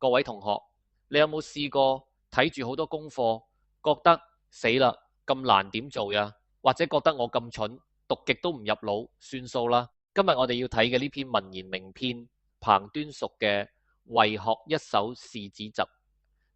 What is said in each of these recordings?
各位同學，你有冇試過睇住好多功課，覺得死啦，咁難點做呀？或者覺得我咁蠢，讀極都唔入腦，算數啦。今日我哋要睇嘅呢篇文言名篇，彭端淑嘅為學一首士子集，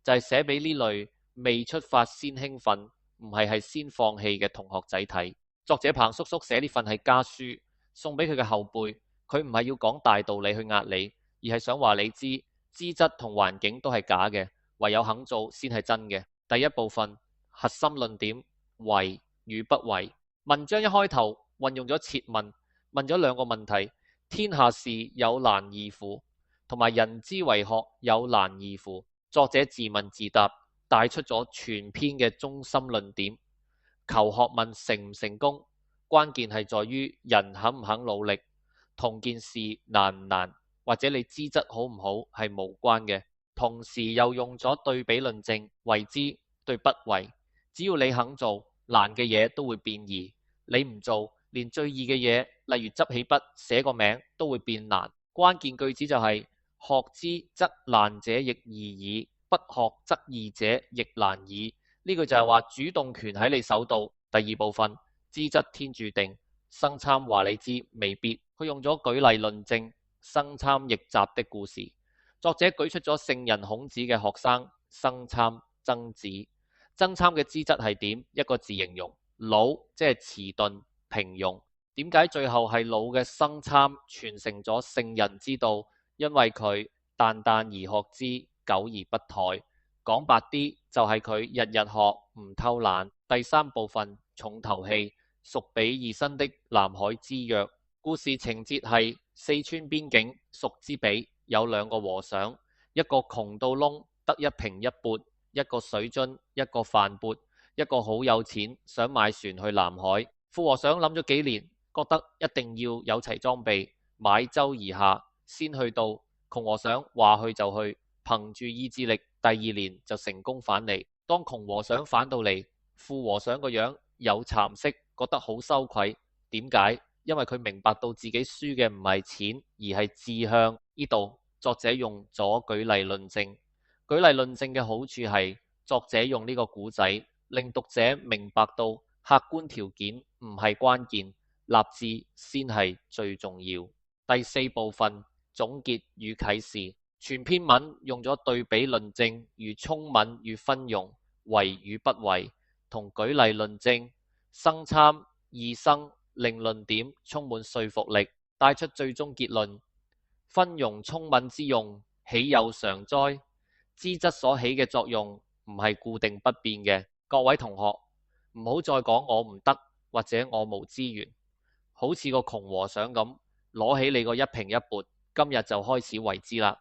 就係寫俾呢類未出發先興奮，唔係先放棄嘅同學仔睇。作者彭叔叔寫呢份係家書，送俾佢嘅後輩。佢唔係要講大道理去壓你，而係想話你知，資質同環境都係假嘅，唯有肯做先係真嘅。第一部分核心論點，為與不為。文章一開頭運用咗設問，問咗兩個問題：天下事有難易乎？同埋人之為學有難易乎？作者自問自答，帶出咗全篇嘅中心論點。求學問成唔成功，關鍵係在於人肯唔肯努力，同件事難唔難或者你資質好唔好係無關嘅。同時又用咗對比論證，為之對不為。只要你肯做，難嘅嘢都會變易；你唔做，連最易嘅嘢，例如執起筆寫個名都會變難。關鍵句子就係、學之則難者亦易矣，不學則易者亦難矣。呢句就係話主動權喺你手度。第二部分資質天注定，生參話你知未必。佢用咗舉例論證生參逆襲的故事。作者舉出咗聖人孔子嘅學生生參曾子。曾參嘅資質係點？一個字形容：老，即係遲鈍平庸。點解最後係老嘅生參傳承咗聖人之道？因為佢淡淡而學之，久而不殆。講白啲就係佢日日學，唔偷懶。第三部分重頭戲，蜀比爾新的南海之約。故事情節係四川邊境蜀之比，有兩個和尚，一個窮到窿得一平一缽，一個水樽，一個飯缽。一個好有錢，想買船去南海。富和尚諗咗幾年，覺得一定要有齊裝備，買舟而下，先去到。窮和尚話去就去，憑住意志力，第二年就成功返嚟。當窮和尚返到嚟，富和尚個樣有慚色，覺得好羞愧。點解？因為佢明白到自己輸嘅唔係錢，而係志向。呢度作者用咗舉例論證。舉例論證嘅好處係，作者用呢個古仔令讀者明白到客觀條件唔係關鍵，立志先係最重要。第四部分總結與啟示。全篇文用咗對比論證、如聰敏與昏庸、為與不為同舉例論證，生參易生，令論點充滿說服力，帶出最終結論。昏庸聰敏之用，豈有常哉？資質所起嘅作用唔係固定不變嘅。各位同學，唔好再講我唔得或者我冇資源，好似個窮和尚咁，攞起你個一平一缽，今日就開始為之啦。